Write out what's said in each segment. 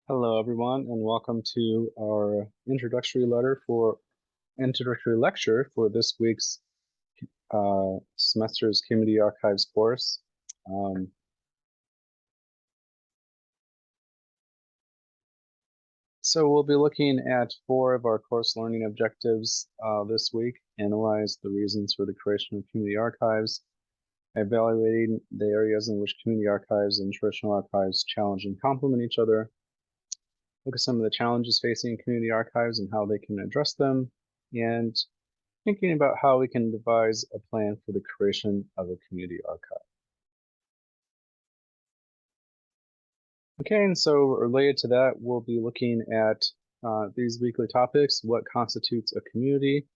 Hello, everyone, and welcome to our introductory lecture for this week's semester's Community Archives course. So we'll be looking at 4 of our course learning objectives this week: analyze the reasons for the creation of community archives, evaluating the areas in which community archives and traditional archives challenge and complement each other, look at some of the challenges facing community archives and how they can address them, and thinking about how we can devise a plan for the creation of a community archive. Okay, and so related to that, we'll be looking at these weekly topics: what constitutes a community,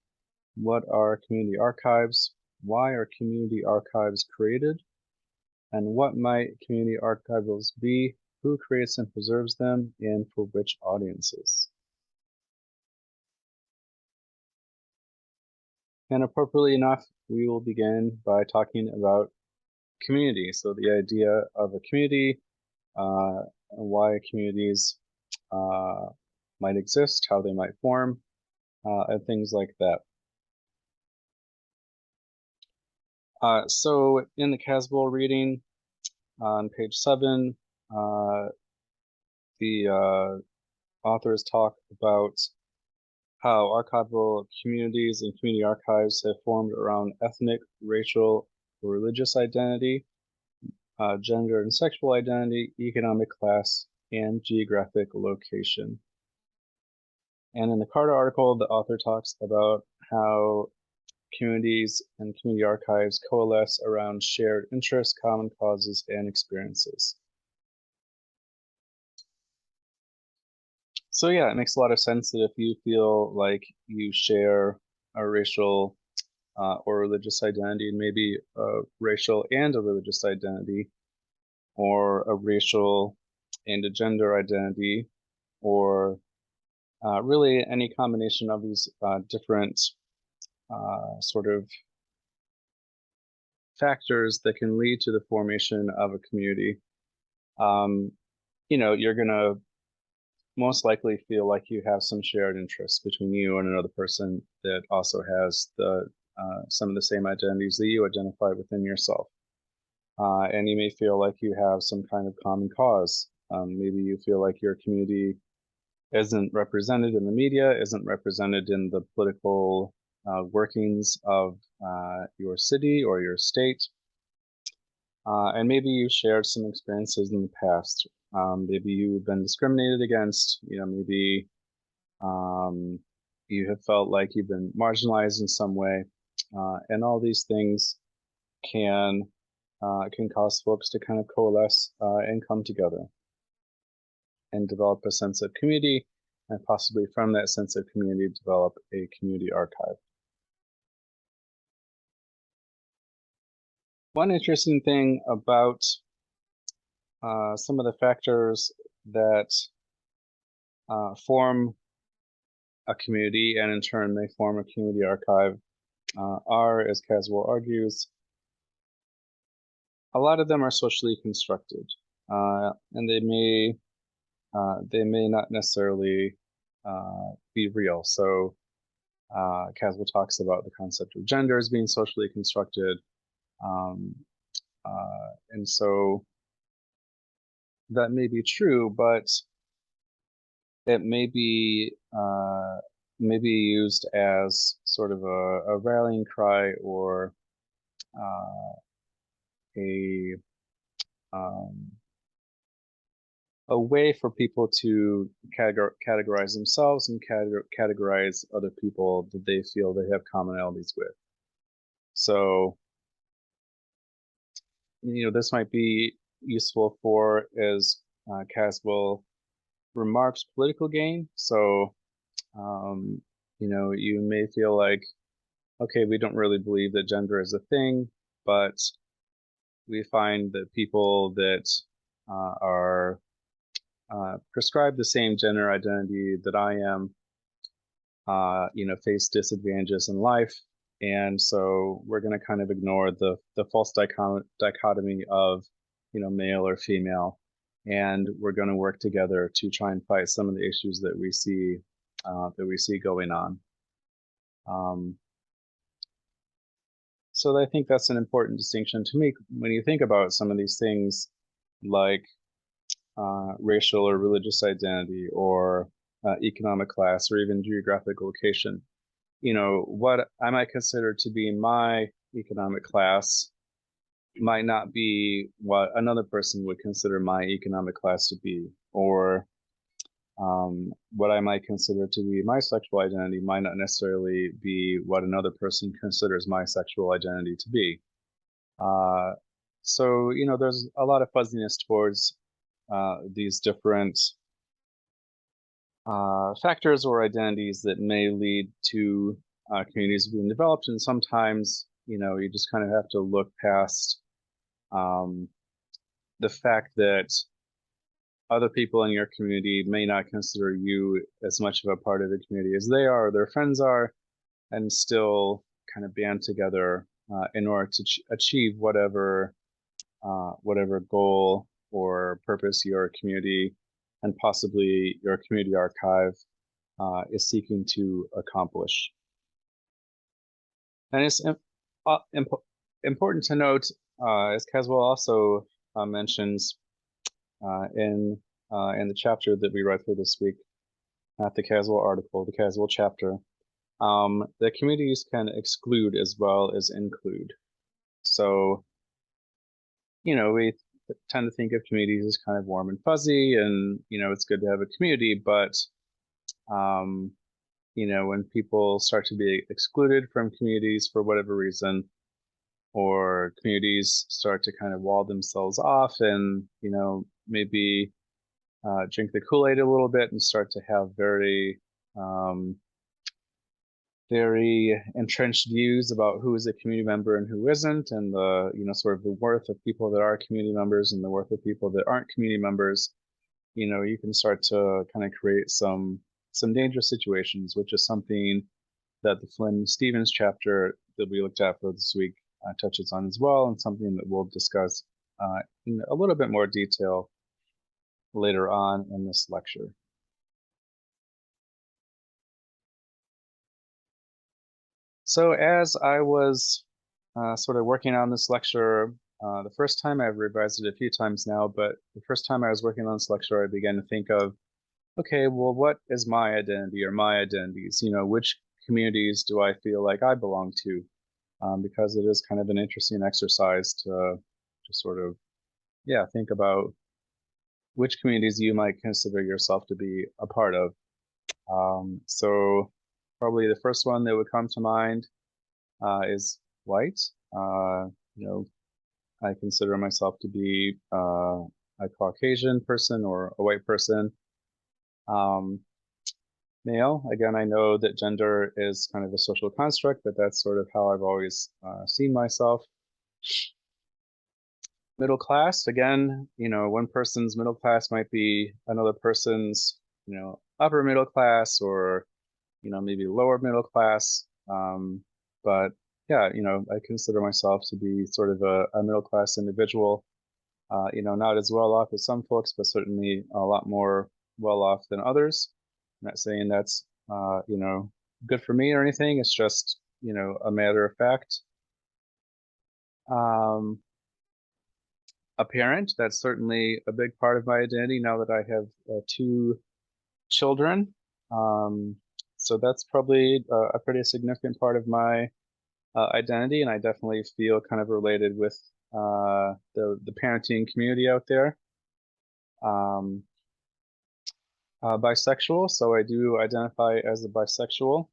what are community archives, why are community archives created, and what might community archives be, who creates and preserves them, and for which audiences. And appropriately enough, we will begin by talking about community. So the idea of a community, why communities might exist, how they might form, and things like that. So in the Caswell reading on page 7, the authors talk about how archival communities and community archives have formed around ethnic, racial, or religious identity, gender and sexual identity, economic class, and geographic location. And in the Carter article, the author talks about how communities and community archives coalesce around shared interests, common causes, and experiences. So yeah, it makes a lot of sense that if you feel like you share a racial or religious identity, and maybe a racial and a religious identity, or a racial and a gender identity, or really any combination of these different sort of factors that can lead to the formation of a community, you're going to most likely feel like you have some shared interests between you and another person that also has some of the same identities that you identify within yourself. And you may feel like you have some kind of common cause. Maybe you feel like your community isn't represented in the media, isn't represented in the political workings of your city or your state. And maybe you shared some experiences in the past. Maybe you've been discriminated against, maybe you have felt like you've been marginalized in some way. And all these things can cause folks to kind of coalesce and come together and develop a sense of community, and possibly from that sense of community develop a community archive. One interesting thing about some of the factors that form a community and in turn may form a community archive are, as Caswell argues, a lot of them are socially constructed, and they may not necessarily be real. So Caswell talks about the concept of gender as being socially constructed, and so that may be true, but it may be used as sort of a rallying cry or a way for people to categorize themselves and categorize other people that they feel they have commonalities with. So, this might be useful for, as Caswell remarks, political gain. So, you may feel like, okay, we don't really believe that gender is a thing, but we find that people that are prescribe the same gender identity that I am, face disadvantages in life. And so we're going to kind of ignore the false dichotomy of, male or female. and we're going to work together to try and fight some of the issues that we see going on. So I think that's an important distinction to make when you think about some of these things, like racial or religious identity, or economic class, or even geographic location. You know, what I might consider to be my economic class might not be what another person would consider my economic class to be, or what I might consider to be my sexual identity might not necessarily be what another person considers my sexual identity to be. So, you know, there's a lot of fuzziness towards these different factors or identities that may lead to communities being developed. And sometimes, you know, you just kind of have to look past the fact that other people in your community may not consider you as much of a part of the community as they are, or their friends are, and still kind of band together in order to achieve whatever goal or purpose your community and possibly your community archive is seeking to accomplish. And it's important to note, as Caswell also mentions in the chapter that we read through this week, not the Caswell article, the Caswell chapter, that communities can exclude as well as include. So, you know, we tend to think of communities as kind of warm and fuzzy, and, you know, it's good to have a community, but, you know, when people start to be excluded from communities for whatever reason, or communities start to kind of wall themselves off and, you know, maybe drink the Kool-Aid a little bit and start to have very entrenched views about who is a community member and who isn't, and the, you know, sort of the worth of people that are community members and the worth of people that aren't community members, you know, you can start to kind of create some dangerous situations, which is something that the Flynn Stevens chapter that we looked at for this week touches on as well, and something that we'll discuss in a little bit more detail later on in this lecture. So as I was sort of working on this lecture, the first time, I've revised it a few times now, but the first time I was working on this lecture, I began to think of, okay, well, what is my identity or my identities? You know, which communities do I feel like I belong to? Because it is kind of an interesting exercise to sort of, yeah, think about which communities you might consider yourself to be a part of. So probably the first one that would come to mind is white. You know, I consider myself to be a Caucasian person or a white person. Male, again, I know that gender is kind of a social construct, but that's sort of how I've always seen myself. Middle class, again, you know, one person's middle class might be another person's, you know, upper middle class, or, you know, maybe lower middle class. But yeah, you know, I consider myself to be sort of a middle class individual. You know, not as well off as some folks, but certainly a lot more well off than others. I'm not saying that's, you know, good for me or anything. It's just, you know, a matter of fact. A parent, that's certainly a big part of my identity now that I have 2 children. So that's probably a pretty significant part of my identity, and I definitely feel kind of related with the parenting community out there. Bisexual, so I do identify as a bisexual.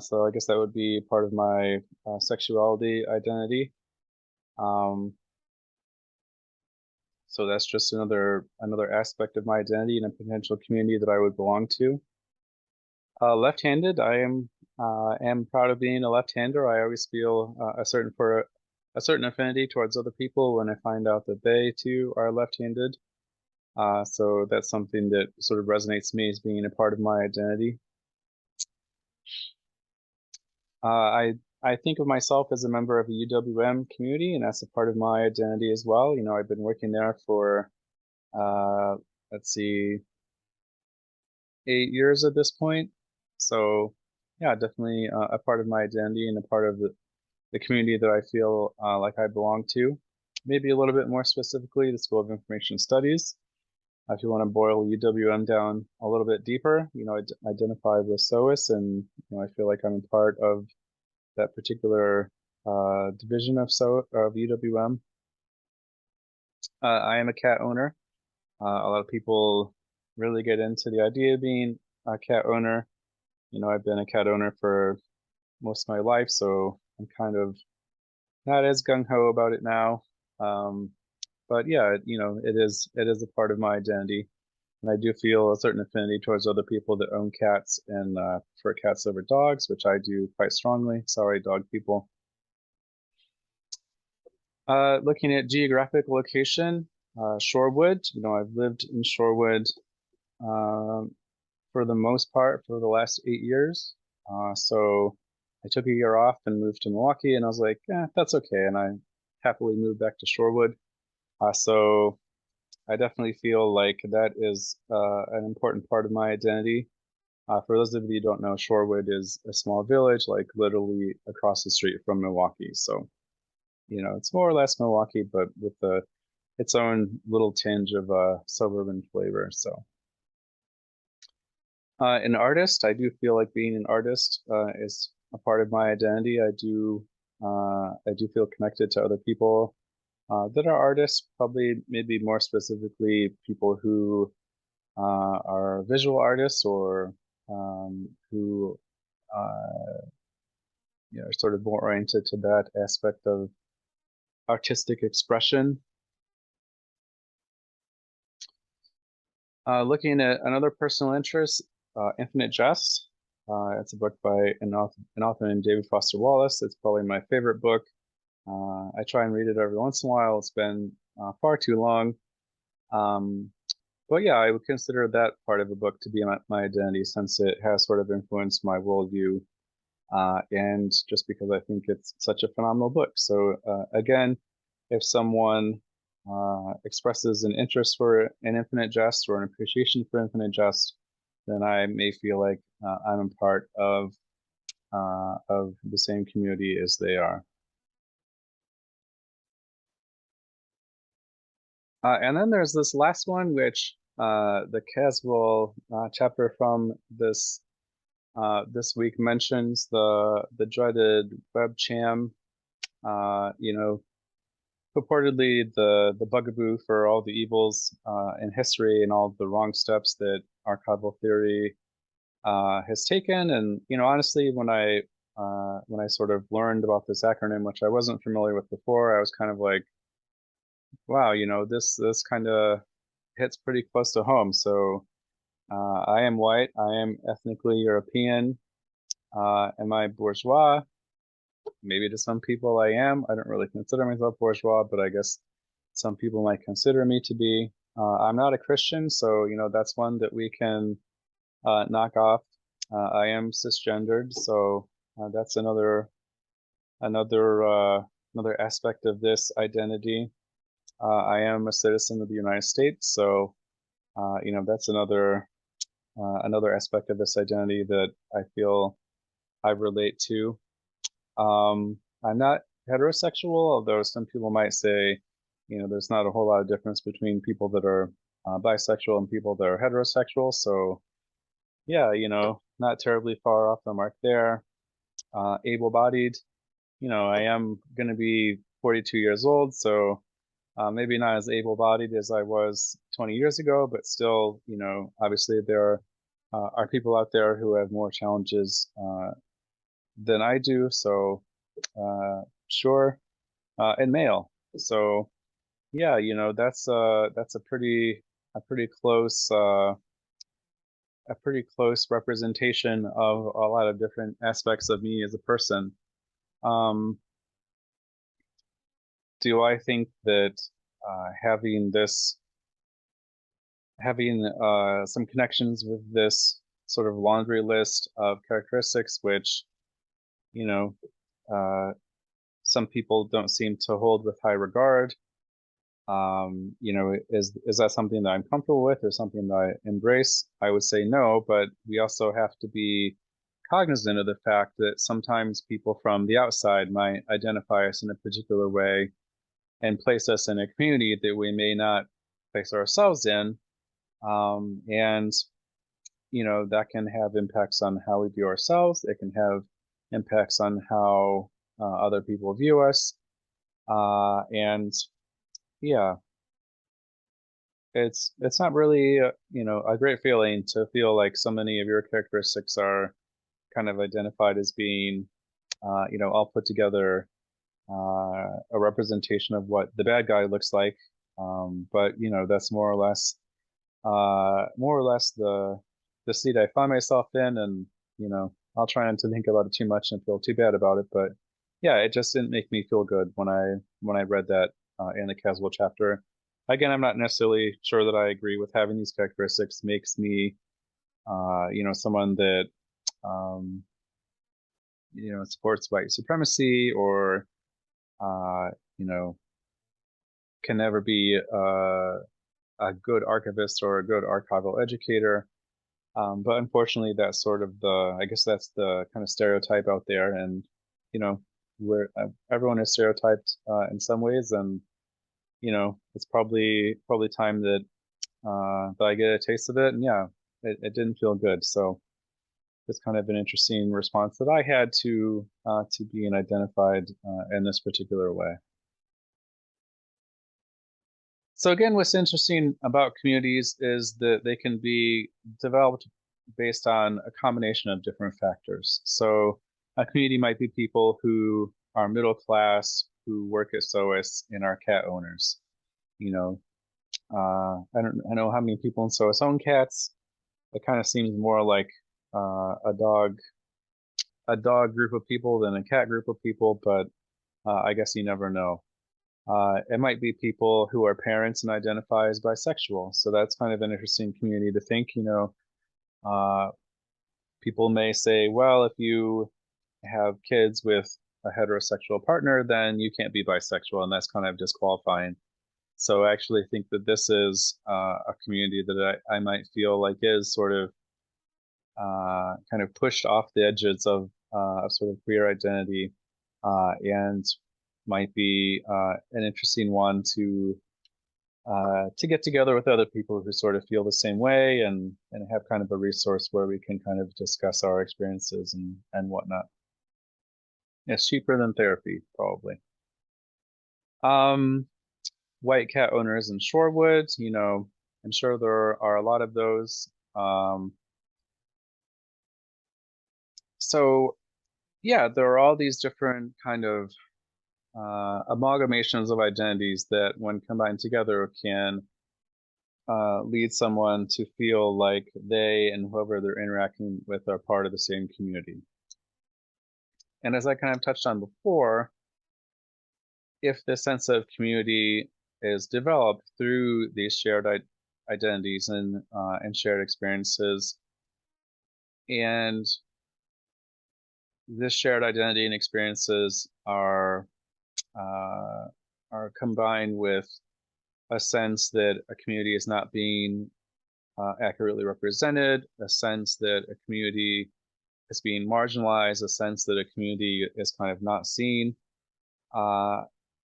So I guess that would be part of my sexuality identity. So that's just another aspect of my identity and a potential community that I would belong to. Left-handed, I am proud of being a left-hander. I always feel a certain affinity towards other people when I find out that they too are left-handed. So that's something that sort of resonates me as being a part of my identity. I think of myself as a member of the UWM community, and that's a part of my identity as well. You know, I've been working there for let's see, 8 years at this point. So yeah, definitely a part of my identity and a part of the community that I feel like I belong to. Maybe a little bit more specifically, the School of Information Studies. If you want to boil UWM down a little bit deeper, I identify with SOAS, and I feel like I'm a part of that particular division of UWM. I am a cat owner. A lot of people really get into the idea of being a cat owner. I've been a cat owner for most of my life, so I'm kind of not as gung-ho about it now. But yeah, it is a part of my identity. And I do feel a certain affinity towards other people that own cats and prefer cats over dogs, which I do quite strongly. Sorry, dog people. Looking at geographic location, Shorewood. I've lived in Shorewood for the most part for the last 8 years. So I took a year off and moved to Milwaukee, and I was like, that's okay. And I happily moved back to Shorewood. So I definitely feel like that is an important part of my identity. For those of you who don't know, Shorewood is a small village, like literally across the street from Milwaukee. So, it's more or less Milwaukee, but with its own little tinge of suburban flavor. So, an artist, I do feel like being an artist is a part of my identity. I do feel connected to other people that are artists, probably maybe more specifically people who are visual artists or who are sort of more oriented to that aspect of artistic expression. Looking at another personal interest, Infinite Jest. It's a book by an author named David Foster Wallace. It's probably my favorite book. I try and read it every once in a while. It's been far too long. But yeah, I would consider that part of a book to be my identity, since it has sort of influenced my worldview, and just because I think it's such a phenomenal book. So again, if someone expresses an interest for an Infinite Jest or an appreciation for Infinite Jest, then I may feel like I'm a part of the same community as they are. And then there's this last one, which the Caswell chapter from this week mentions the dreaded WebCham. Purportedly the bugaboo for all the evils in history and all the wrong steps that archival theory has taken. And honestly, when I sort of learned about this acronym, which I wasn't familiar with before, I was kind of like, wow, this kind of hits pretty close to home. So I am white. I am ethnically European. Am I bourgeois? Maybe to some people I am. I don't really consider myself bourgeois, but I guess some people might consider me to be. I'm not a Christian, so that's one that we can knock off. I am cisgendered, so that's another aspect of this identity. I am a citizen of the United States, so that's another aspect of this identity that I feel I relate to. I'm not heterosexual, although some people might say, there's not a whole lot of difference between people that are bisexual and people that are heterosexual. So yeah, not terribly far off the mark there. Able-bodied, I am going to be 42 years old, so maybe not as able-bodied as I was 20 years ago, but still, obviously there are people out there who have more challenges than I do. So sure, and male. So yeah, that's a pretty close representation of a lot of different aspects of me as a person. Do I think that having some connections with this sort of laundry list of characteristics, which some people don't seem to hold with high regard, You know, is that something that I'm comfortable with or something that I embrace? I would say no, but we also have to be cognizant of the fact that sometimes people from the outside might identify us in a particular way and place us in a community that we may not place ourselves in. And, you know, that can have impacts on how we view ourselves. It can have impacts on how other people view us. And yeah, it's not really, you know, a great feeling to feel like so many of your characteristics are kind of identified as being, you know, all put together, a representation of what the bad guy looks like. But you know, that's more or less the seat I find myself in, and you know, I'll try not to think about it too much and feel too bad about it. But yeah, it just didn't make me feel good when I read that in the Caswell chapter. Again, I'm not necessarily sure that I agree with having these characteristics. Makes me, you know, someone that um, you know, supports white supremacy or you know, can never be a good archivist or a good archival educator. But unfortunately, that's sort of I guess that's the kind of stereotype out there. And, you know, where everyone is stereotyped in some ways. And, you know, it's probably time that I get a taste of it. And yeah, it didn't feel good. So it's kind of an interesting response that I had to being identified in this particular way. So again, what's interesting about communities is that they can be developed based on a combination of different factors. So a community might be people who are middle class, who work at SOAS and are cat owners. You know, I don't know how many people in SOAS own cats. It kind of seems more like a dog group of people than a cat group of people, but I guess you never know. It might be people who are parents and identify as bisexual. So that's kind of an interesting community to think, you know, uh, people may say, well, if you have kids with a heterosexual partner, then you can't be bisexual, and that's kind of disqualifying. So I actually think that this is a community that I might feel like is sort of kind of pushed off the edges of sort of queer identity and might be an interesting one to get together with other people who sort of feel the same way and have kind of a resource where we can kind of discuss our experiences and whatnot. It's cheaper than therapy, probably. Um, White cat owners in Shorewood, you know, I'm sure there are a lot of those. So yeah, there are all these different kind of amalgamations of identities that, when combined together, can lead someone to feel like they and whoever they're interacting with are part of the same community. And as I kind of touched on before, if this sense of community is developed through these shared identities and shared experiences, and this shared identity and experiences uh, are combined with a sense that a community is not being accurately represented, a sense that a community is being marginalized, a sense that a community is kind of not seen, uh,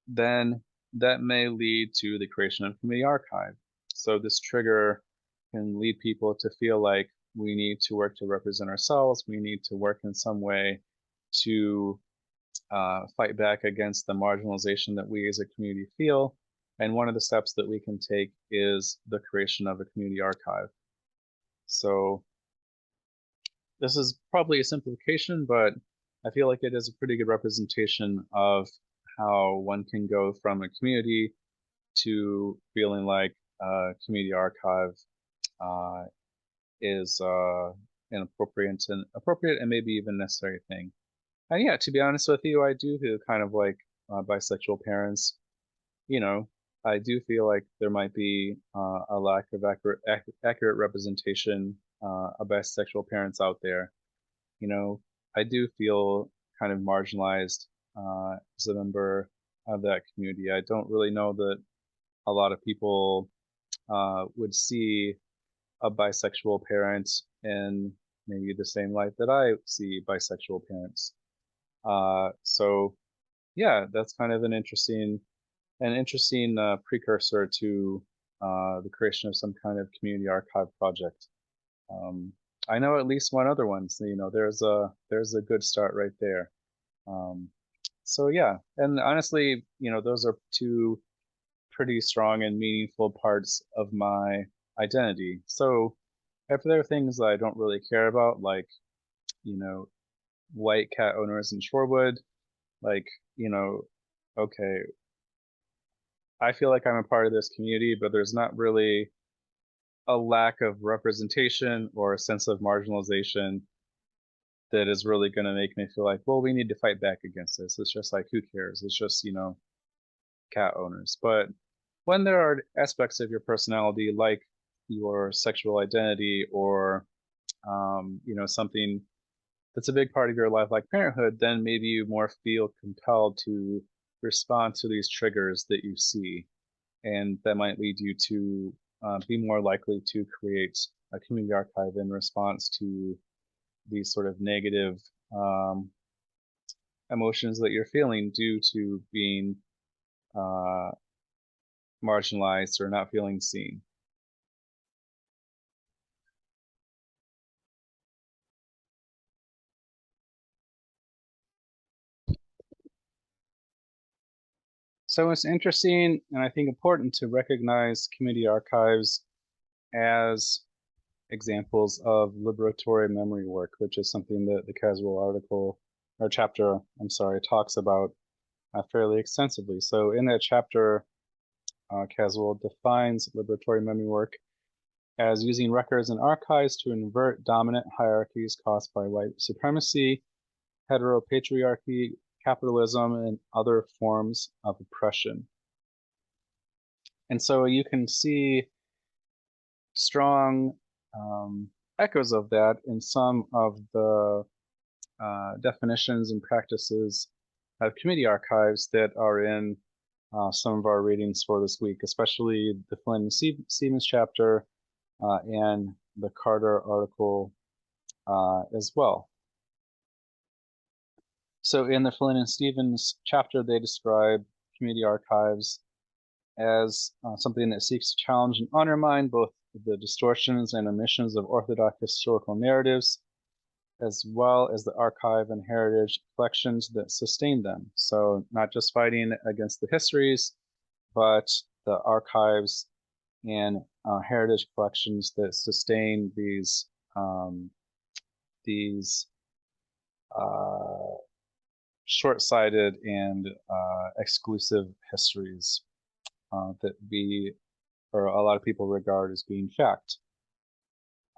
then that may lead to the creation of a community archive. So this trigger can lead people to feel like we need to work to represent ourselves. We need to work in some way to fight back against the marginalization that we as a community feel. And one of the steps that we can take is the creation of a community archive. So this is probably a simplification, but I feel like it is a pretty good representation of how one can go from a community to feeling like a community archive uh, is an appropriate and maybe even necessary thing. And yeah, to be honest with you, I do feel kind of like bisexual parents. You know, I do feel like there might be a lack of accurate representation of bisexual parents out there. You know, I do feel kind of marginalized as a member of that community. I don't really know that a lot of people would see a bisexual parent in maybe the same light that I see bisexual parents. So yeah, that's kind of an interesting precursor to the creation of some kind of community archive project. I know at least one other one, so there's a good start right there. So yeah, and honestly, those are two pretty strong and meaningful parts of my identity. So if there are things that I don't really care about, like, white cat owners in Shorewood, like, okay, I feel like I'm a part of this community, but there's not really a lack of representation or a sense of marginalization that is really going to make me feel like, well, we need to fight back against this. It's just like, who cares? It's just, cat owners. But when there are aspects of your personality, like your sexual identity or, something that's a big part of your life, like parenthood, then maybe you more feel compelled to respond to these triggers that you see. And that might lead you to be more likely to create a community archive in response to these sort of negative emotions that you're feeling due to being uh, marginalized or not feeling seen. So it's interesting and I think important to recognize community archives as examples of liberatory memory work, which is something that the Caswell article or chapter, I'm sorry, talks about fairly extensively. So in that chapter, Caswell defines liberatory memory work as using records and archives to invert dominant hierarchies caused by white supremacy, heteropatriarchy, capitalism, and other forms of oppression. And so you can see strong echoes of that in some of the definitions and practices of community archives that are in some of our readings for this week, especially the Flynn and Stevens chapter and the Carter article as well. So in the Flynn and Stevens chapter, they describe community archives as something that seeks to challenge and undermine both the distortions and omissions of orthodox historical narratives, as well as the archive and heritage collections that sustain them. So not just fighting against the histories, but the archives and heritage collections that sustain these short-sighted and exclusive histories that we, or a lot of people, regard as being fact.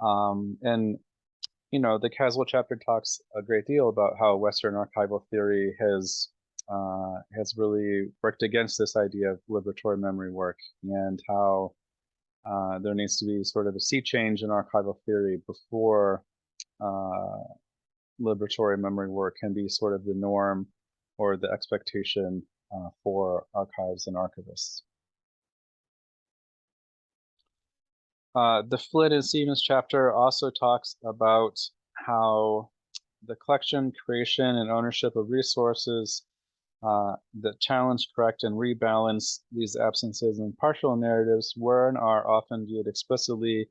And the Caswell chapter talks a great deal about how Western archival theory has really worked against this idea of liberatory memory work, and how there needs to be sort of a sea change in archival theory before liberatory memory work can be sort of the norm or the expectation for archives and archivists. The Flynn and Stevens chapter also talks about how the collection, creation, and ownership of resources that challenge, correct, and rebalance these absences and partial narratives were and are often viewed explicitly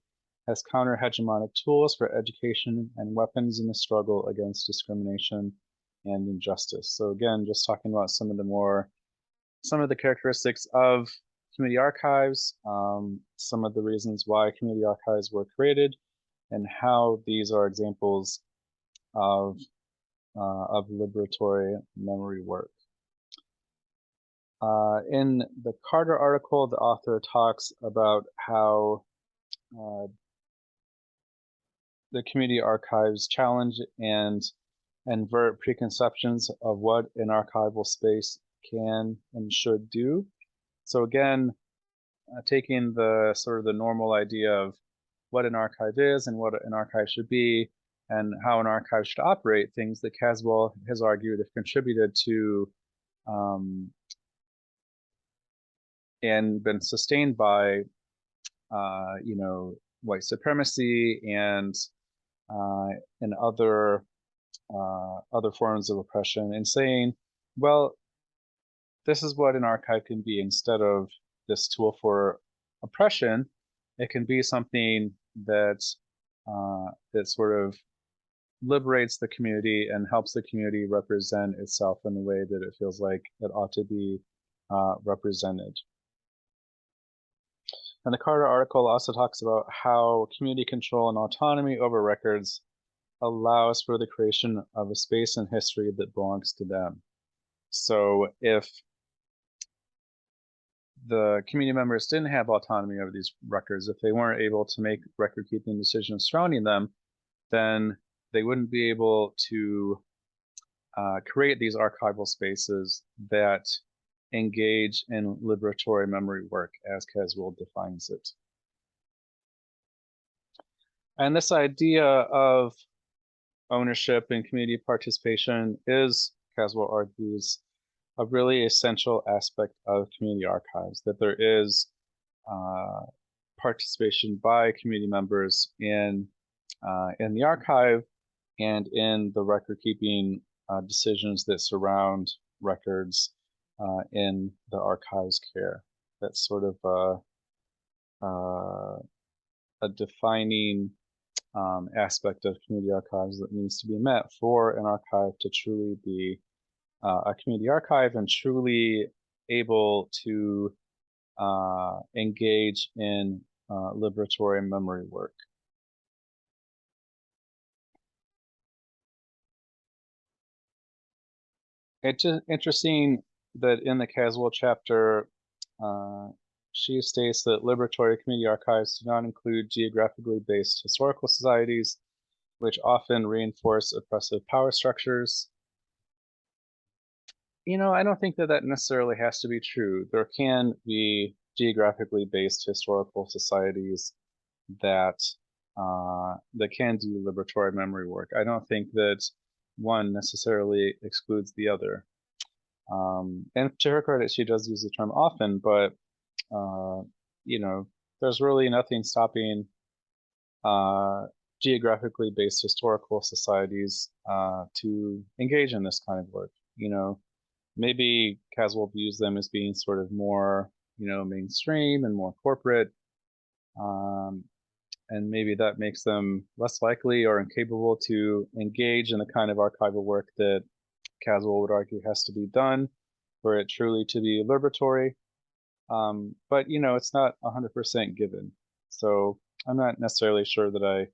as counter-hegemonic tools for education and weapons in the struggle against discrimination and injustice. So again, just talking about some of the characteristics of community archives, some of the reasons why community archives were created, and how these are examples of liberatory memory work. In the Carter article, the author talks about how the community archives challenge and invert preconceptions of what an archival space can and should do. So again, taking the sort of the normal idea of what an archive is and what an archive should be and how an archive should operate, things that Caswell has argued have contributed to and been sustained by, you know, white supremacy and other forms of oppression, and saying, well, this is what an archive can be. Instead of this tool for oppression, it can be something that that sort of liberates the community and helps the community represent itself in the way that it feels like it ought to be represented. And the Carter article also talks about how community control and autonomy over records allows for the creation of a space in history that belongs to them. So if the community members didn't have autonomy over these records, if they weren't able to make record keeping decisions surrounding them, then they wouldn't be able to create these archival spaces that engage in liberatory memory work, as Caswell defines it. And this idea of ownership and community participation is, Caswell argues, a really essential aspect of community archives, that there is participation by community members in the archive and in the record keeping decisions that surround records in the archive's care. That's sort of a defining aspect of community archives that needs to be met for an archive to truly be a community archive and truly able to engage in liberatory memory work. It's just interesting that in the Caswell chapter, she states that liberatory community archives do not include geographically based historical societies, which often reinforce oppressive power structures. You know, I don't think that that necessarily has to be true. There can be geographically based historical societies that that can do liberatory memory work. I don't think that one necessarily excludes the other. And to her credit, she does use the term often, but you know, there's really nothing stopping geographically based historical societies to engage in this kind of work. You know, maybe Caswell views them as being sort of more, you know, mainstream and more corporate. And maybe that makes them less likely or incapable to engage in the kind of archival work that Caswell would argue has to be done for it truly to be liberatory. But, you know, it's not 100% given. So I'm not necessarily sure that I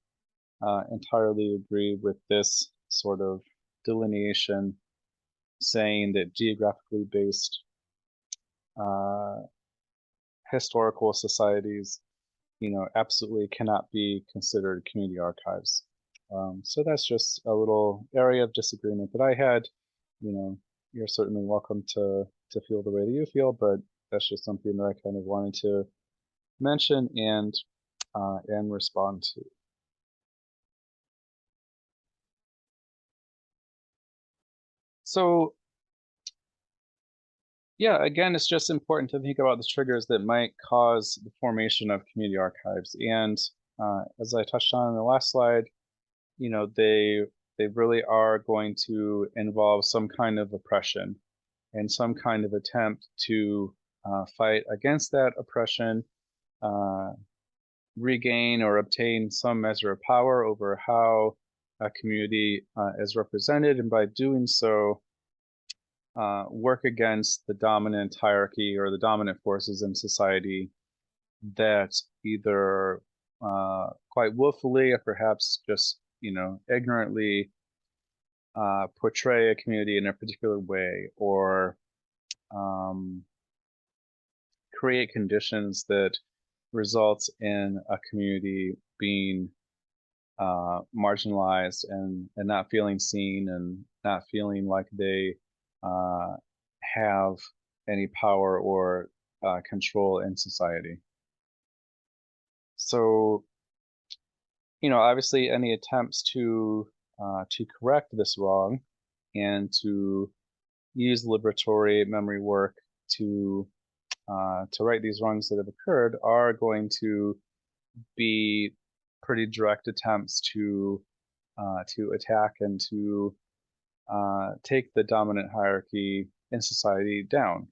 entirely agree with this sort of delineation saying that geographically based historical societies, you know, absolutely cannot be considered community archives. So that's just a little area of disagreement that I had. You know, you're certainly welcome to feel the way that you feel, but that's just something that I kind of wanted to mention and respond to. So yeah, again, it's just important to think about the triggers that might cause the formation of community archives. And as I touched on in the last slide, you know, they really are going to involve some kind of oppression and some kind of attempt to fight against that oppression, regain or obtain some measure of power over how a community is represented, and by doing so, work against the dominant hierarchy or the dominant forces in society that either quite willfully or perhaps just, you know, ignorantly portray a community in a particular way, or create conditions that results in a community being marginalized and not feeling seen and not feeling like they have any power or control in society. So, you know, obviously any attempts to correct this wrong and to use liberatory memory work to to right these wrongs that have occurred are going to be pretty direct attempts to attack and to take the dominant hierarchy in society down.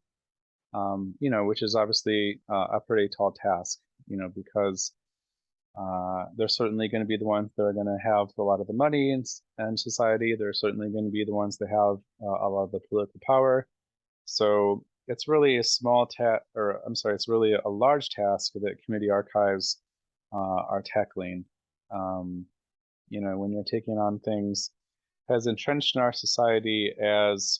Which is obviously a pretty tall task, because they're certainly going to be the ones that are going to have a lot of the money in society. They're certainly going to be the ones that have a lot of the political power. So it's really a it's really a large task that community archives are tackling. When you're taking on things as entrenched in our society as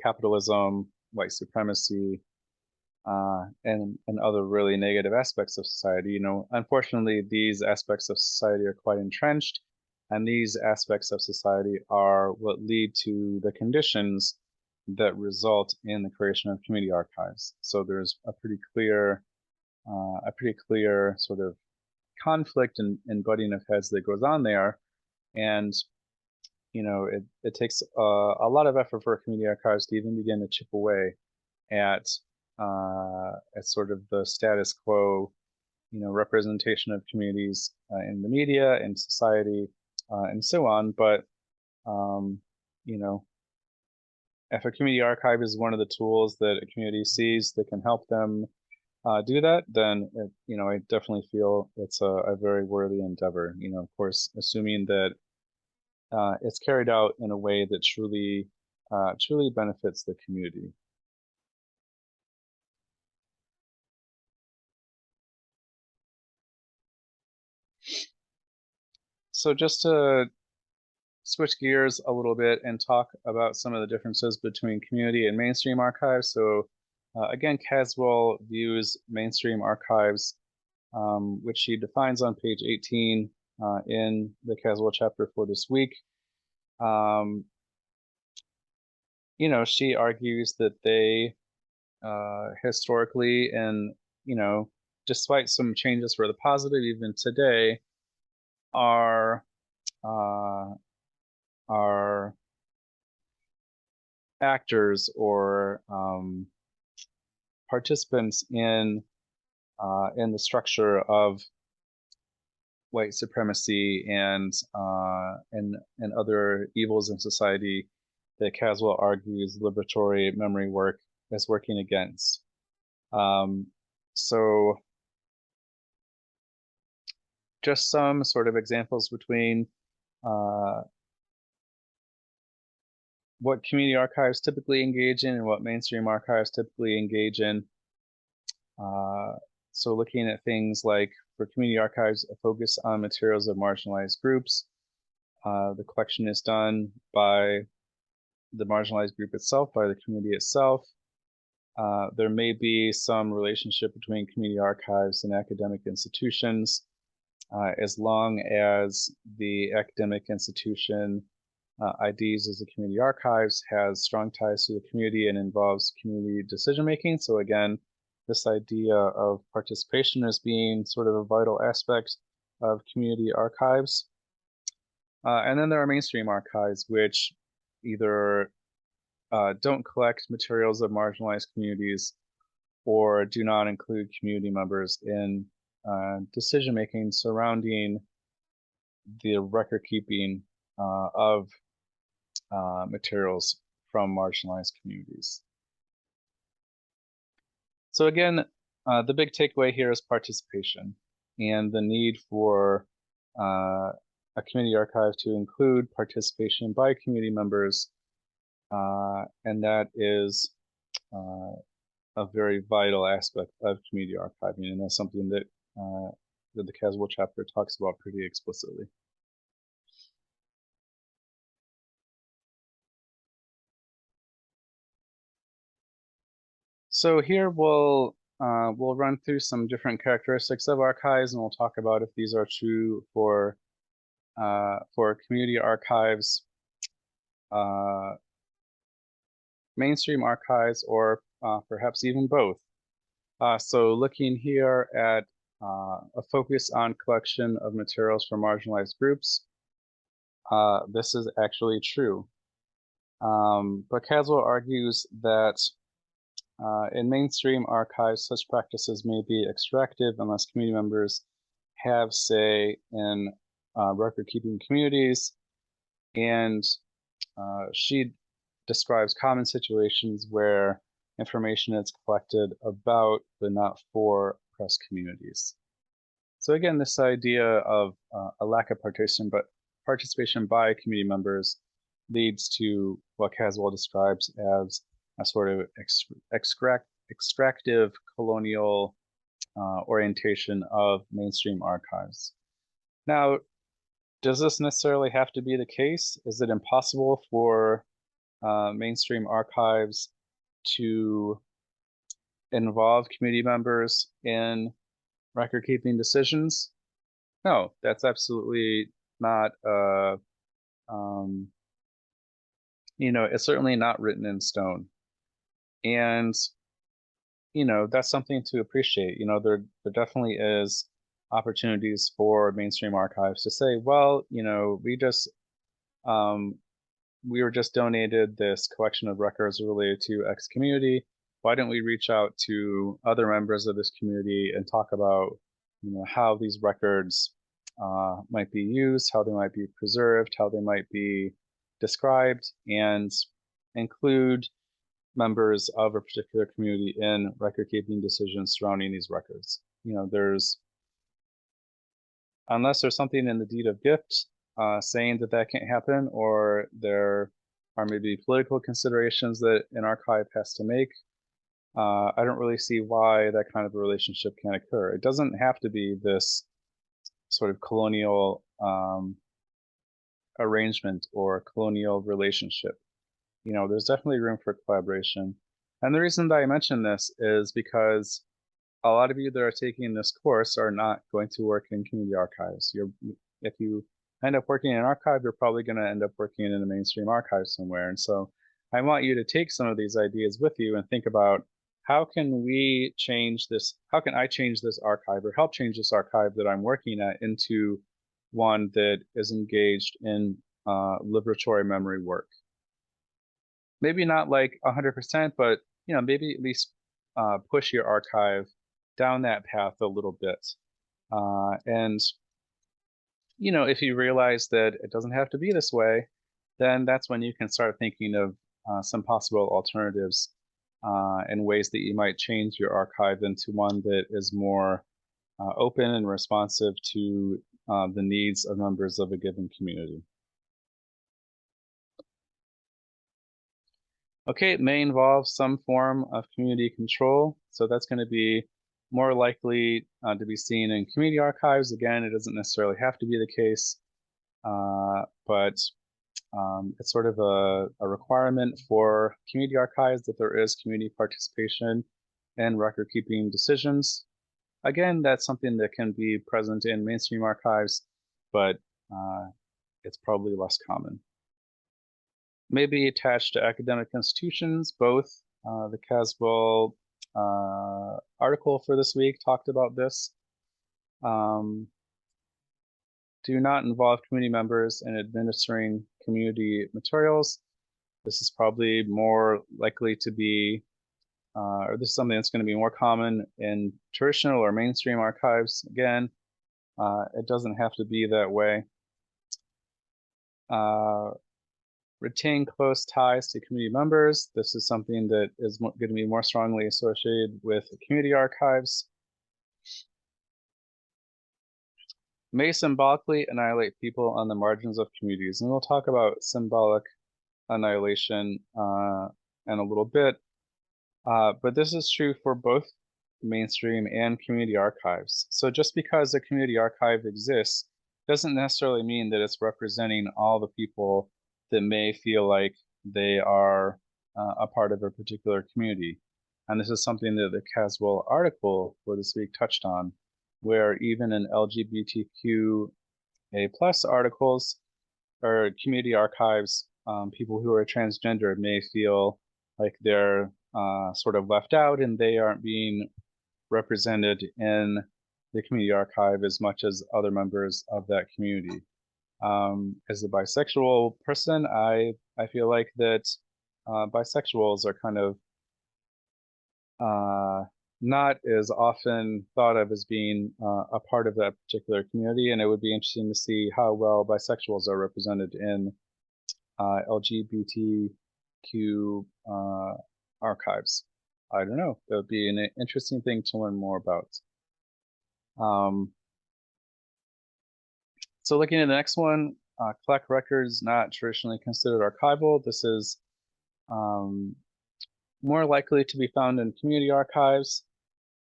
capitalism, white supremacy, and other really negative aspects of society. Unfortunately, these aspects of society are quite entrenched, and these aspects of society are what lead to the conditions that result in the creation of community archives. So there's a pretty clear sort of conflict and butting of heads that goes on there, and it takes a lot of effort for community archives to even begin to chip away at sort of the status quo, representation of communities in the media, in society, and so on. But if a community archive is one of the tools that a community sees that can help them do that, then I definitely feel it's a very worthy endeavor. Of course, assuming that it's carried out in a way that truly benefits the community. So just to switch gears a little bit and talk about some of the differences between community and mainstream archives. So again, Caswell views mainstream archives, which she defines on page 18 in the Caswell chapter for this week. She argues that they historically and, despite some changes for the positive even today, are actors or participants in the structure of white supremacy and other evils in society that Caswell argues liberatory memory work is working against. So just some sort of examples between what community archives typically engage in and what mainstream archives typically engage in. So looking at things like, for community archives, a focus on materials of marginalized groups. The collection is done by the marginalized group itself, by the community itself. There may be some relationship between community archives and academic institutions, as long as the academic institution IDs as a community archives, has strong ties to the community and involves community decision-making. So again, this idea of participation as being sort of a vital aspect of community archives. And then there are mainstream archives, which either don't collect materials of marginalized communities or do not include community members in decision-making surrounding the record keeping of materials from marginalized communities. So again, the big takeaway here is participation and the need for a community archive to include participation by community members, and that is a very vital aspect of community archiving, and that's something that the Caswell chapter talks about pretty explicitly. So here we'll run through some different characteristics of archives, and we'll talk about if these are true for community archives, mainstream archives, or perhaps even both. So looking here at a focus on collection of materials for marginalized groups, this is actually true. But Caswell argues that In mainstream archives, such practices may be extractive unless community members have say in record-keeping communities. And she describes common situations where information is collected about but not for oppressed communities. So again, this idea of a lack of participation by community members leads to what Caswell describes as a sort of extractive colonial orientation of mainstream archives. Now, does this necessarily have to be the case? Is it impossible for mainstream archives to involve community members in record keeping decisions? No, that's absolutely not, it's certainly not written in stone. And, that's something to appreciate. There definitely is opportunities for mainstream archives to say, well, we were just donated this collection of records related to X community. Why don't we reach out to other members of this community and talk about, how these records might be used, how they might be preserved, how they might be described, and include members of a particular community in record-keeping decisions surrounding these records. Unless there's something in the deed of gift saying that can't happen, or there are maybe political considerations that an archive has to make, I don't really see why that kind of a relationship can occur. It doesn't have to be this sort of colonial arrangement or colonial relationship. There's definitely room for collaboration. And the reason that I mention this is because a lot of you that are taking this course are not going to work in community archives. If you end up working in an archive, you're probably going to end up working in a mainstream archive somewhere. And so I want you to take some of these ideas with you and think about, how can we change this? How can I change this archive or help change this archive that I'm working at into one that is engaged in liberatory memory work? Maybe not like 100%, but maybe at least push your archive down that path a little bit. And if you realize that it doesn't have to be this way, then that's when you can start thinking of some possible alternatives and ways that you might change your archive into one that is more open and responsive to the needs of members of a given community. Okay, it may involve some form of community control. So that's going to be more likely to be seen in community archives. Again, it doesn't necessarily have to be the case, but it's sort of a requirement for community archives that there is community participation in record-keeping decisions. Again, that's something that can be present in mainstream archives, but it's probably less common. Maybe attached to academic institutions. Both the Caswell article for this week talked about this. Do not involve community members in administering community materials. This is probably more likely to be, or this is something that's going to be more common in traditional or mainstream archives. Again, it doesn't have to be that way. Retain close ties to community members. This is something that is going to be more strongly associated with community archives. May symbolically annihilate people on the margins of communities. And we'll talk about symbolic annihilation in a little bit. But this is true for both mainstream and community archives. So just because a community archive exists doesn't necessarily mean that it's representing all the people that may feel like they are a part of a particular community. And this is something that the Caswell article for this week touched on, where even in LGBTQA+ articles or community archives, people who are transgender may feel like they're sort of left out and they aren't being represented in the community archive as much as other members of that community. As a bisexual person, I feel like that bisexuals are kind of not as often thought of as being a part of that particular community, and it would be interesting to see how well bisexuals are represented in LGBTQ archives. I don't know. That would be an interesting thing to learn more about. So looking at the next one, collect records not traditionally considered archival. This is more likely to be found in community archives.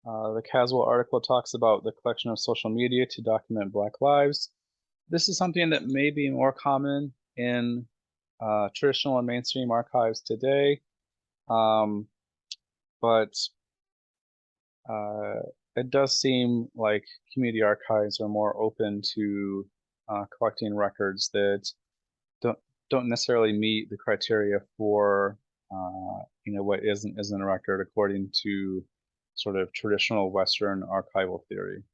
The Caswell article talks about the collection of social media to document Black lives. This is something that may be more common in traditional and mainstream archives today, but it does seem like community archives are more open to collecting records that don't necessarily meet the criteria for what isn't a record according to sort of traditional Western archival theory.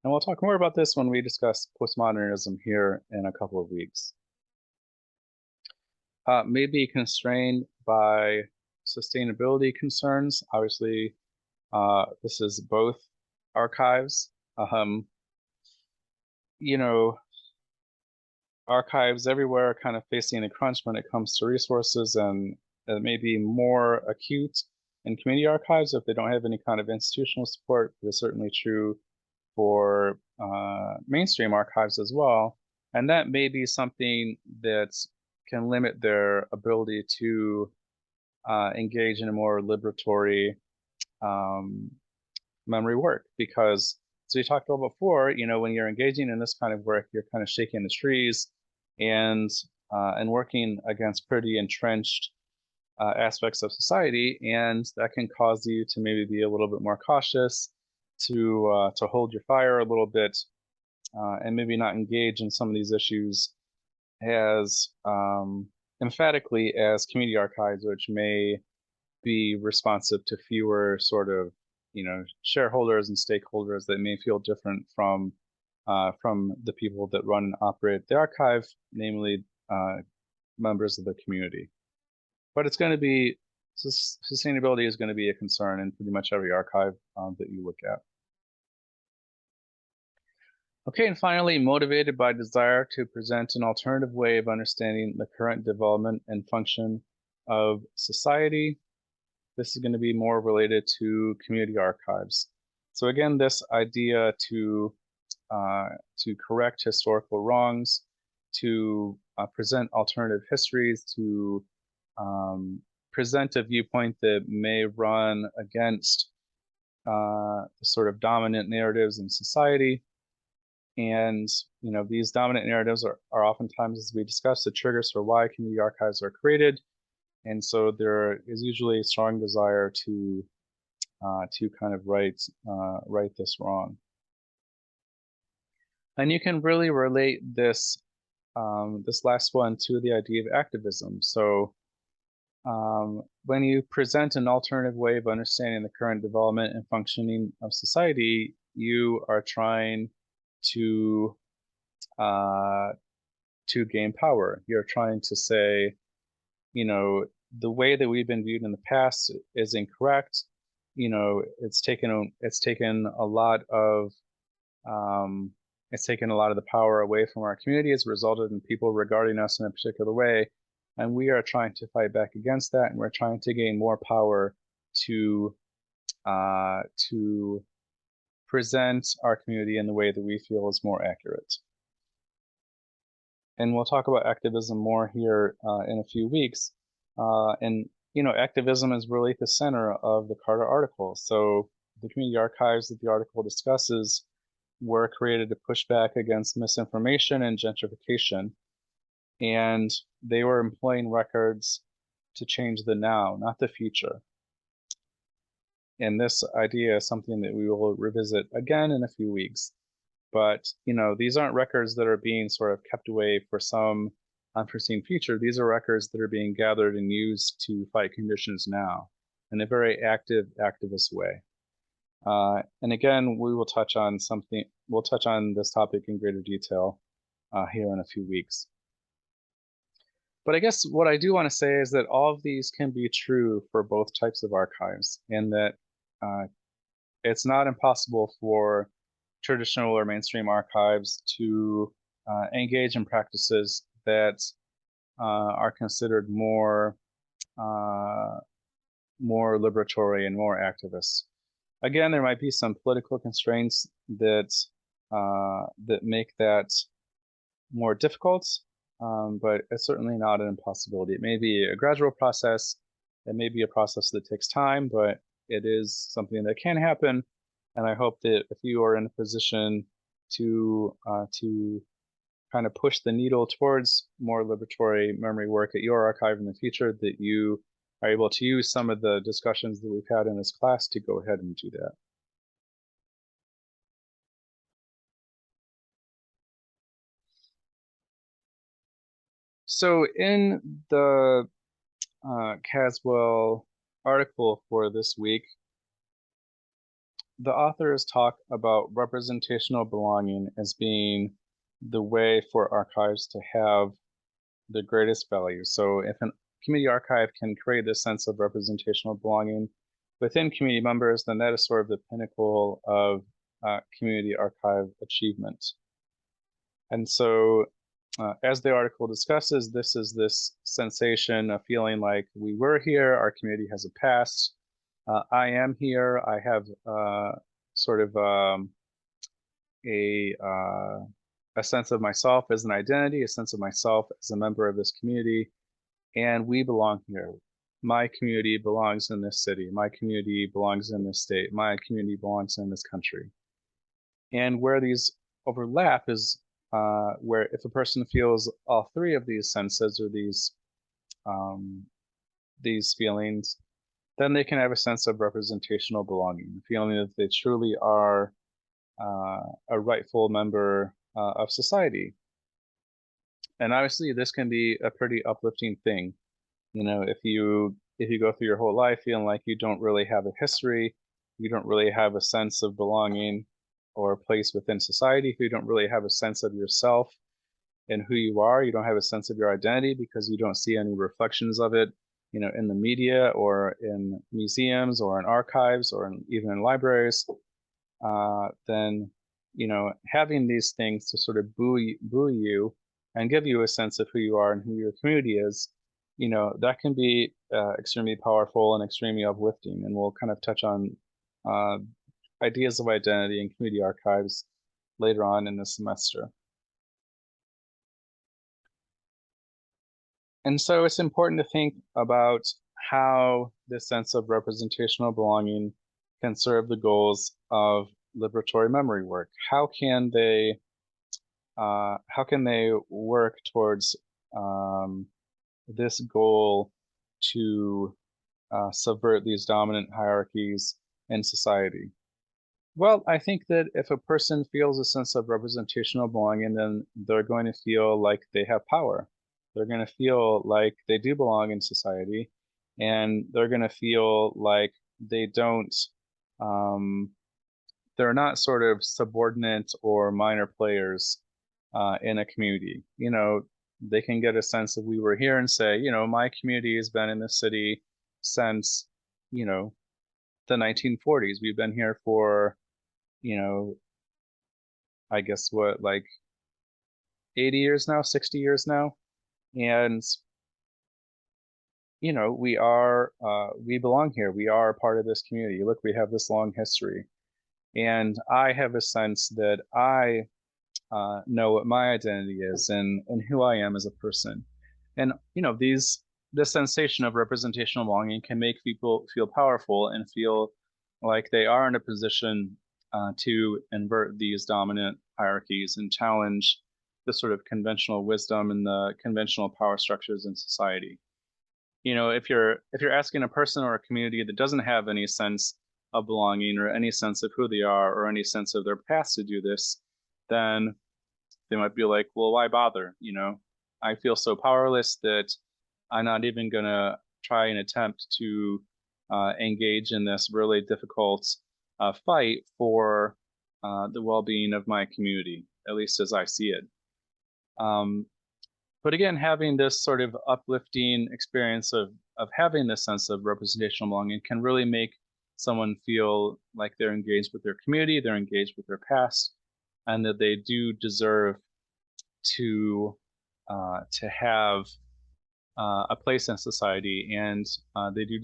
And we'll talk more about this when we discuss postmodernism here in a couple of weeks. May be constrained by sustainability concerns. Obviously, this is both archives. Archives everywhere are kind of facing a crunch when it comes to resources, and it may be more acute in community archives if they don't have any kind of institutional support. It is certainly true for mainstream archives as well. And that may be something that can limit their ability to engage in a more liberatory memory work, because as we talked about before, when you're engaging in this kind of work, you're kind of shaking the trees and working against pretty entrenched aspects of society, and that can cause you to maybe be a little bit more cautious, to hold your fire a little bit, and maybe not engage in some of these issues as emphatically as community archives, which may be responsive to fewer sort of shareholders and stakeholders that may feel different from the people that run and operate the archive, namely members of the community. But it's going to be, sustainability is going to be a concern in pretty much every archive that you look at. Okay, and finally, motivated by desire to present an alternative way of understanding the current development and function of society. This is going to be more related to community archives. So again, this idea to correct historical wrongs, to present alternative histories, to present a viewpoint that may run against the sort of dominant narratives in society. And these dominant narratives are oftentimes, as we discussed, the triggers for why community archives are created. And so there is usually a strong desire to kind of right this wrong. And you can really relate this this last one to the idea of activism. So when you present an alternative way of understanding the current development and functioning of society, you are trying to gain power. You're trying to say, the way that we've been viewed in the past is incorrect. It's taken a lot of the power away from our community. It's resulted in people regarding us in a particular way, and we are trying to fight back against that, and we're trying to gain more power to present our community in the way that we feel is more accurate. And we'll talk about activism more here in a few weeks. And activism is really at the center of the Carter article. So the community archives that the article discusses were created to push back against misinformation and gentrification. And they were employing records to change the now, not the future. And this idea is something that we will revisit again in a few weeks. But, these aren't records that are being sort of kept away for some unforeseen future. These are records that are being gathered and used to fight conditions now in a very active, activist way. And again, we'll touch on this topic in greater detail here in a few weeks. But I guess what I do want to say is that all of these can be true for both types of archives, and that uh, it's not impossible for traditional or mainstream archives to engage in practices that are considered uh, more liberatory and more activist. Again, there might be some political constraints that make that more difficult, but it's certainly not an impossibility. It may be a gradual process. It may be a process that takes time, but it is something that can happen. And I hope that if you are in a position to kind of push the needle towards more liberatory memory work at your archive in the future, that you are able to use some of the discussions that we've had in this class to go ahead and do that. So in the Caswell article for this week, the authors talk about representational belonging as being the way for archives to have the greatest value. So if a community archive can create this sense of representational belonging within community members, then that is sort of the pinnacle of community archive achievement. And so as the article discusses, this is this sensation of feeling like we were here, our community has a past, I am here, I have sort of a a sense of myself as an identity, a sense of myself as a member of this community, and we belong here. My community belongs in this city. My community belongs in this state. My community belongs in this country. And where these overlap is where if a person feels all three of these senses or these feelings, then they can have a sense of representational belonging, feeling that they truly are a rightful member of society. And obviously, this can be a pretty uplifting thing. You know, if you go through your whole life feeling like you don't really have a history, you don't really have a sense of belonging or a place within society, if you don't really have a sense of yourself and who you are, you don't have a sense of your identity because you don't see any reflections of it, you know, in the media or in museums or in archives or even in libraries, then, you know, having these things to sort of buoy you and give you a sense of who you are and who your community is, you know, that can be extremely powerful and extremely uplifting. And we'll kind of touch on uh, ideas of identity and community archives later on in the semester. And so it's important to think about how this sense of representational belonging can serve the goals of liberatory memory work. How can they work towards this goal to subvert these dominant hierarchies in society? Well, I think that if a person feels a sense of representational belonging, then they're going to feel like they have power. They're going to feel like they do belong in society, and they're going to feel like they don't, um, they're not sort of subordinate or minor players in a community. You know, they can get a sense of we were here and say, you know, my community has been in this city since, you know, the 1940s. We've been here for, you know, I guess what, like 80 years now, 60 years now. And, you know, we belong here. We are a part of this community. Look, we have this long history. And I have a sense that I know what my identity is and who I am as a person. And, you know, this sensation of representational belonging can make people feel powerful and feel like they are in a position to invert these dominant hierarchies and challenge the sort of conventional wisdom and the conventional power structures in society. You know, if you're asking a person or a community that doesn't have any sense of belonging or any sense of who they are or any sense of their past to do this, then they might be like, well, why bother? You know, I feel so powerless that I'm not even going to try and attempt to engage in this really difficult fight for the well-being of my community, at least as I see it. Um, But again, having this sort of uplifting experience of having this sense of representational belonging can really make someone feel like they're engaged with their community, they're engaged with their past, and that they do deserve to have a place in society, and they do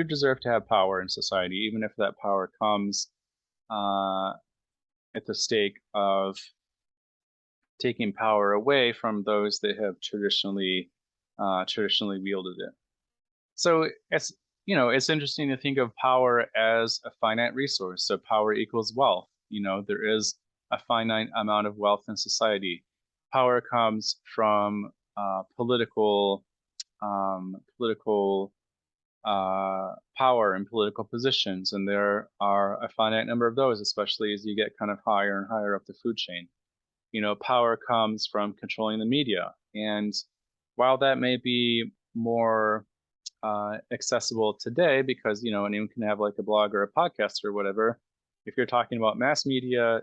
deserve to have power in society, even if that power comes at the stake of taking power away from those that have traditionally wielded it. So it's interesting to think of power as a finite resource. So power equals wealth. There is a finite amount of wealth in society. Power comes from political power and political positions, and there are a finite number of those, especially as you get kind of higher and higher up the food chain. Power comes from controlling the media, and while that may be more accessible today because anyone can have like a blog or a podcast or whatever, if you're talking about mass media,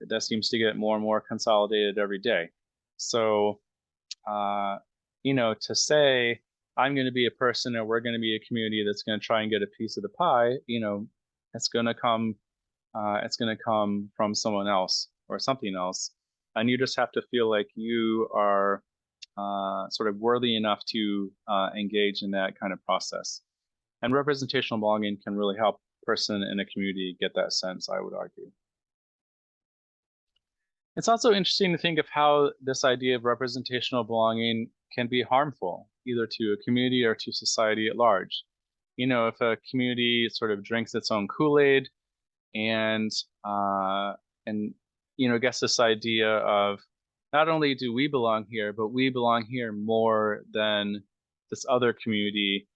that seems to get more and more consolidated every day. So to say I'm going to be a person or we're going to be a community that's going to try and get a piece of the pie, it's going to come from someone else or something else, and you just have to feel like you are sort of worthy enough to engage in that kind of process. And representational belonging can really help a person in a community get that sense, I would argue. It's also interesting to think of how this idea of representational belonging can be harmful, either to a community or to society at large. If a community sort of drinks its own Kool-Aid and gets this idea of not only do we belong here, but we belong here more than this other community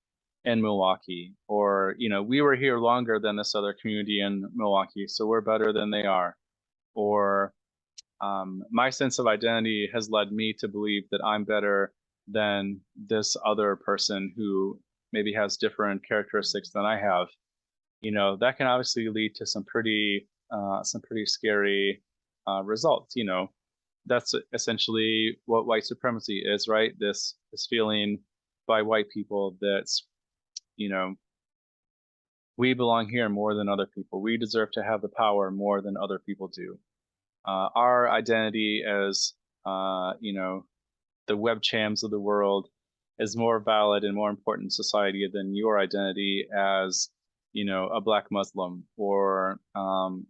in Milwaukee, or we were here longer than this other community in Milwaukee, so we're better than they are, or my sense of identity has led me to believe that I'm better than this other person who maybe has different characteristics than I have. That can obviously lead to some pretty scary results. That's essentially what white supremacy is, right? This feeling by white people that's, we belong here more than other people. We deserve to have the power more than other people do. Our identity as, the webchams of the world is more valid and more important in society than your identity as, a Black Muslim or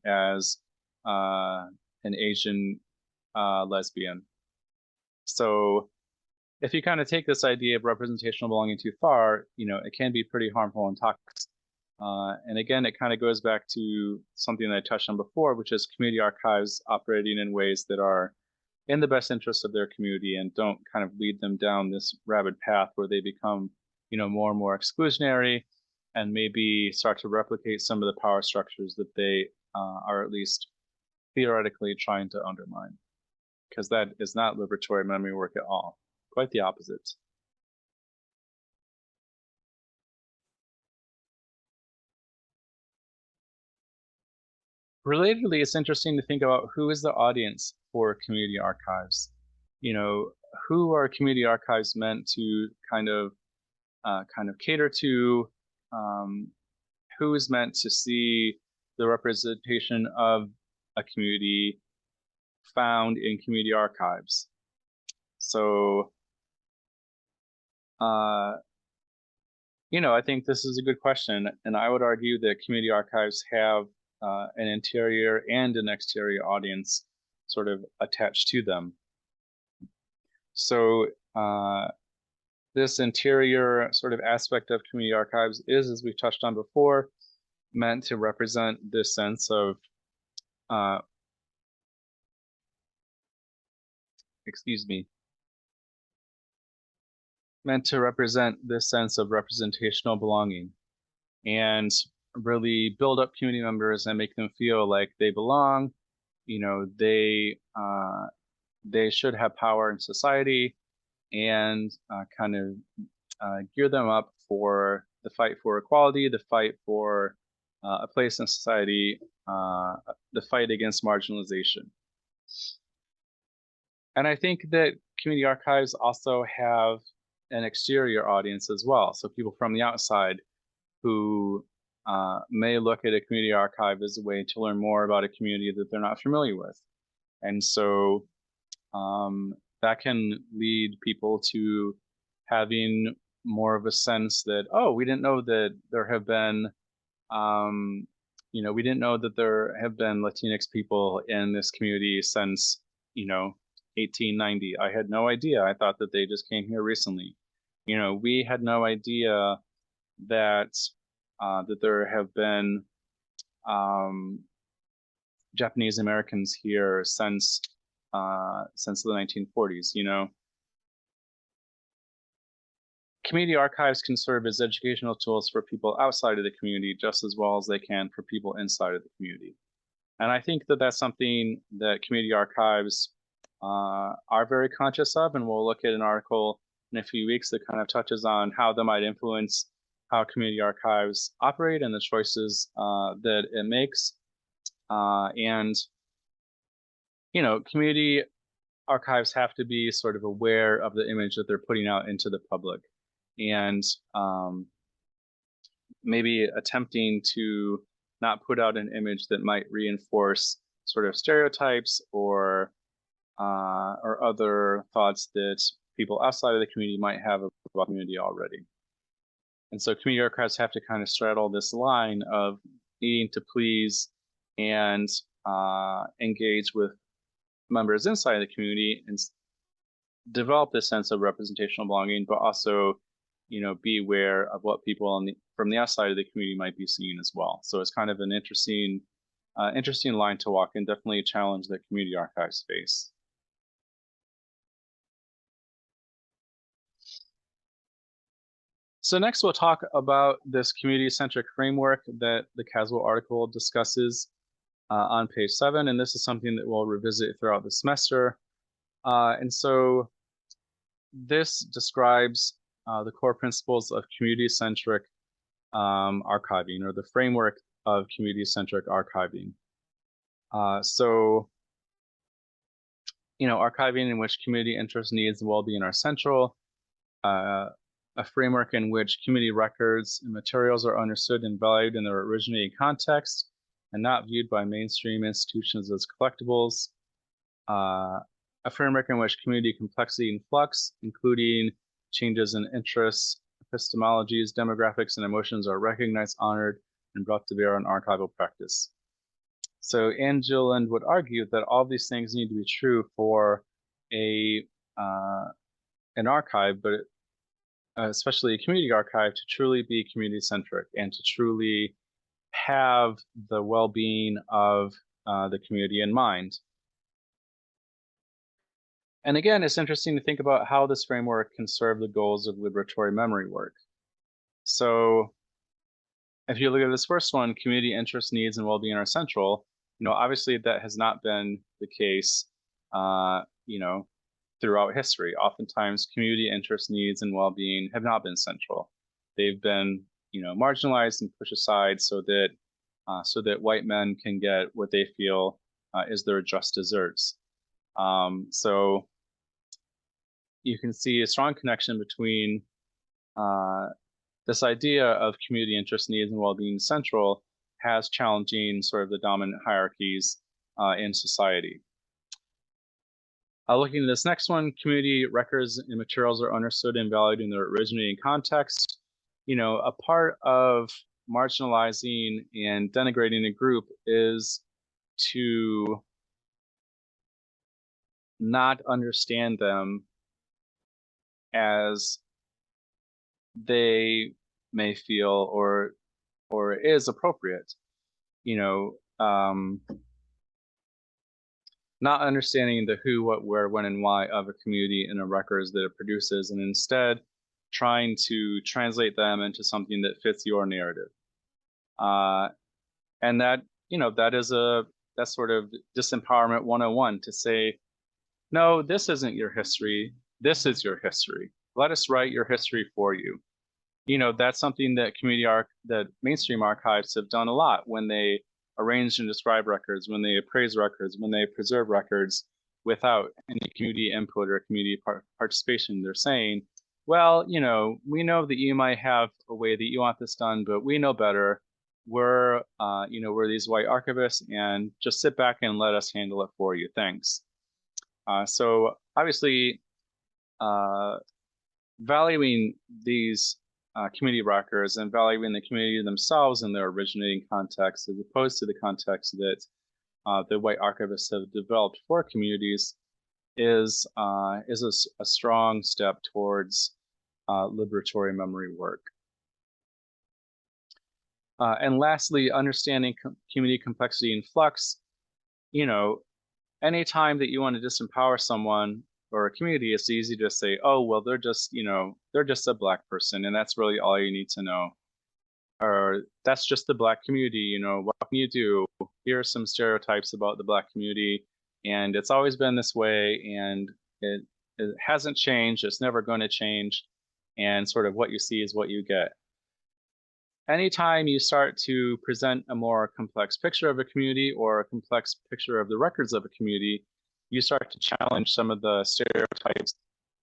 as an Asian lesbian. So if you kind of take this idea of representational belonging too far, it can be pretty harmful and toxic. And again, it kind of goes back to something that I touched on before, which is community archives operating in ways that are in the best interest of their community and don't kind of lead them down this rabid path where they become, more and more exclusionary and maybe start to replicate some of the power structures that they are at least theoretically trying to undermine. Because that is not liberatory memory work at all. Quite the opposite. Relatedly, it's interesting to think about who is the audience for community archives. Who are community archives meant to kind of cater to? Who is meant to see the representation of a community found in community archives? So, I think this is a good question, and I would argue that community archives have an interior and an exterior audience sort of attached to them. So this interior sort of aspect of community archives is, as we've touched on before, meant to represent this sense of meant to represent this sense of representational belonging and really build up community members and make them feel like they belong. They should have power in society, and kind of gear them up for the fight for equality, the fight for a place in society, the fight against marginalization. And I think that community archives also have an exterior audience as well. So people from the outside who may look at a community archive as a way to learn more about a community that they're not familiar with. And so that can lead people to having more of a sense that, oh, we didn't know that there have been, we didn't know that there have been Latinx people in this community since, 1890. I had no idea. I thought that they just came here recently. We had no idea that that there have been Japanese Americans here since the 1940s. Community archives can serve as educational tools for people outside of the community just as well as they can for people inside of the community. And I think that that's something that community archives are very conscious of, and we'll look at an article in a few weeks that kind of touches on how that might influence how community archives operate and the choices that it makes. Community archives have to be sort of aware of the image that they're putting out into the public, and maybe attempting to not put out an image that might reinforce sort of stereotypes or other thoughts that people outside of the community might have about the community already. And so community archives have to kind of straddle this line of needing to please and engage with members inside the community and develop this sense of representational belonging, but also, be aware of what people from the outside of the community might be seeing as well. So it's kind of an interesting line to walk, and definitely a challenge that community archives face. So next we'll talk about this community-centric framework that the Caswell article discusses on page 7, and this is something that we'll revisit throughout the semester. And so this describes the core principles of community-centric archiving, or the framework of community-centric archiving. Archiving in which community interests, needs, and well-being are central. A framework in which community records and materials are understood and valued in their originating context and not viewed by mainstream institutions as collectibles. A framework in which community complexity and flux, including changes in interests, epistemologies, demographics, and emotions, are recognized, honored, and brought to bear on archival practice. So Anne Gilliland would argue that all these things need to be true for an archive, but especially a community archive, to truly be community-centric and to truly have the well-being of the community in mind. And again, it's interesting to think about how this framework can serve the goals of liberatory memory work. So if you look at this first one, community interests, needs, and well-being are central, obviously that has not been the case, throughout history. Oftentimes, community interests, needs, and well-being have not been central. They've been, marginalized and pushed aside so that white men can get what they feel is their just deserts. So you can see a strong connection between this idea of community interest, needs, and well-being central has challenging sort of the dominant hierarchies in society. Looking at this next one, community records and materials are understood and valued in their originating context. A part of marginalizing and denigrating a group is to not understand them as they may feel or is appropriate. Not understanding the who, what, where, when, and why of a community in a records that it produces, and instead trying to translate them into something that fits your narrative. And that's sort of disempowerment 101, to say, no, this isn't your history. This is your history. Let us write your history for you. That's something that that mainstream archives have done a lot when they arrange and describe records, when they appraise records, when they preserve records. without any community input or community participation. They're saying, well, we know that you might have a way that you want this done, but we know better. We're these white archivists, and just sit back and let us handle it for you. Thanks. So obviously, valuing these community records and valuing the community themselves in their originating context, as opposed to the context that the white archivists have developed for communities, is a strong step towards liberatory memory work. And lastly, understanding community complexity and flux. Anytime that you want to disempower someone or a community, it's easy to say, oh, well, they're just a Black person, and that's really all you need to know. Or that's just the Black community, what can you do? Here are some stereotypes about the Black community, and it's always been this way, and it hasn't changed, it's never going to change, and sort of what you see is what you get. Anytime you start to present a more complex picture of a community or a complex picture of the records of a community, you start to challenge some of the stereotypes,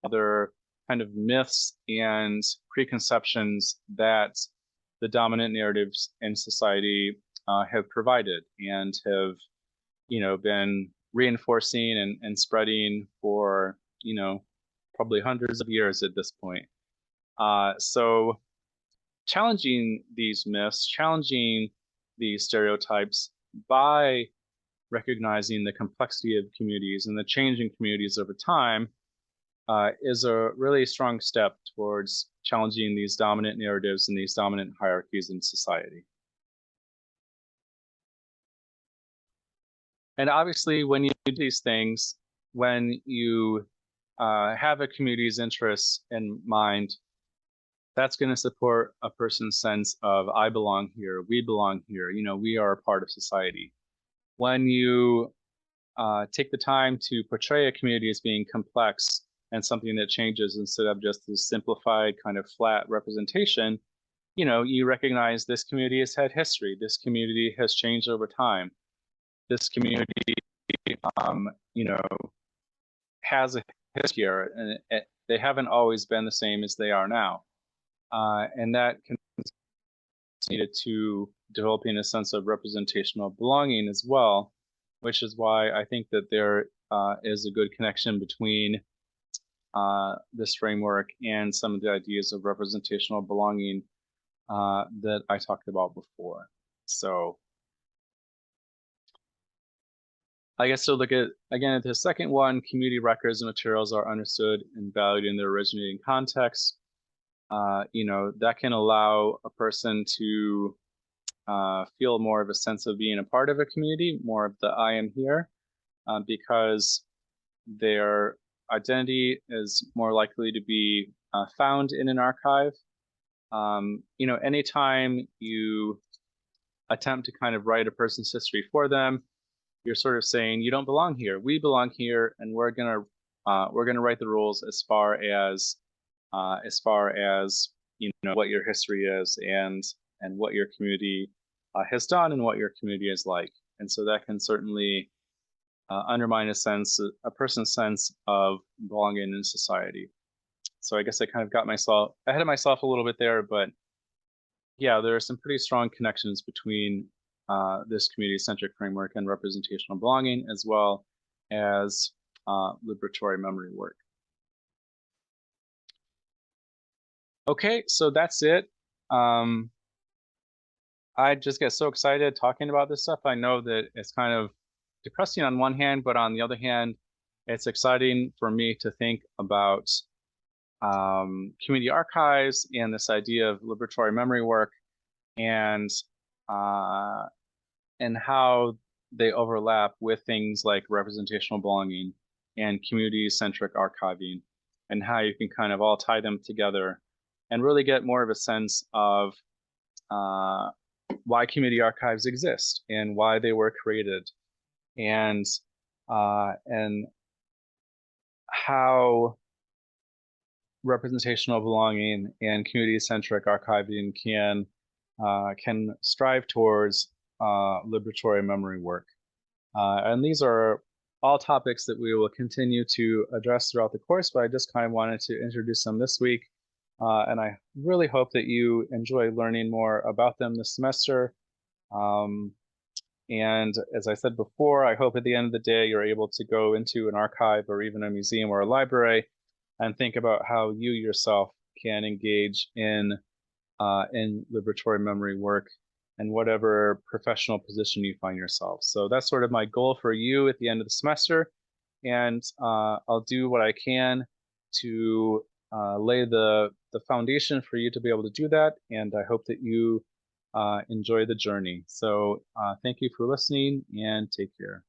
other kind of myths and preconceptions that the dominant narratives in society have provided and have, been reinforcing and spreading for, probably hundreds of years at this point. So challenging these myths, challenging these stereotypes by recognizing the complexity of communities and the changing communities over time is a really strong step towards challenging these dominant narratives and these dominant hierarchies in society. And obviously, when you do these things, when you have a community's interests in mind, that's going to support a person's sense of I belong here, we belong here, we are a part of society. When you take the time to portray a community as being complex and something that changes instead of just this simplified kind of flat representation, you recognize this community has had history, this community has changed over time, this community, has a history here, and they haven't always been the same as they are now. And that can needed to developing a sense of representational belonging as well, which is why I think that there is a good connection between this framework and some of the ideas of representational belonging that I talked about before. So I guess to look at, again, at the second one, community records and materials are understood and valued in their originating context. That can allow a person to feel more of a sense of being a part of a community, more of the I am here, because their identity is more likely to be found in an archive. Anytime you attempt to kind of write a person's history for them, you're sort of saying you don't belong here. We belong here, and we're gonna write the rules as far as what your history is and what your community has done and what your community is like. And so that can certainly undermine a person's sense of belonging in society. So I guess I kind of got myself ahead of myself a little bit there, but yeah, there are some pretty strong connections between this community-centric framework and representational belonging, as well as liberatory memory work. Okay, so that's it. I just get so excited talking about this stuff. I know that it's kind of depressing on one hand, but on the other hand, it's exciting for me to think about community archives and this idea of liberatory memory work and how they overlap with things like representational belonging and community-centric archiving, and how you can kind of all tie them together and really get more of a sense of why community archives exist and why they were created, and how representational belonging and community-centric archiving can strive towards liberatory memory work. And these are all topics that we will continue to address throughout the course, but I just kind of wanted to introduce them this week. And I really hope that you enjoy learning more about them this semester. Um, and as I said before, I hope at the end of the day you're able to go into an archive or even a museum or a library and think about how you yourself can engage in liberatory memory work and whatever professional position you find yourself. So that's sort of my goal for you at the end of the semester. And I'll do what I can to lay the foundation for you to be able to do that. And I hope that you enjoy the journey. So thank you for listening and take care.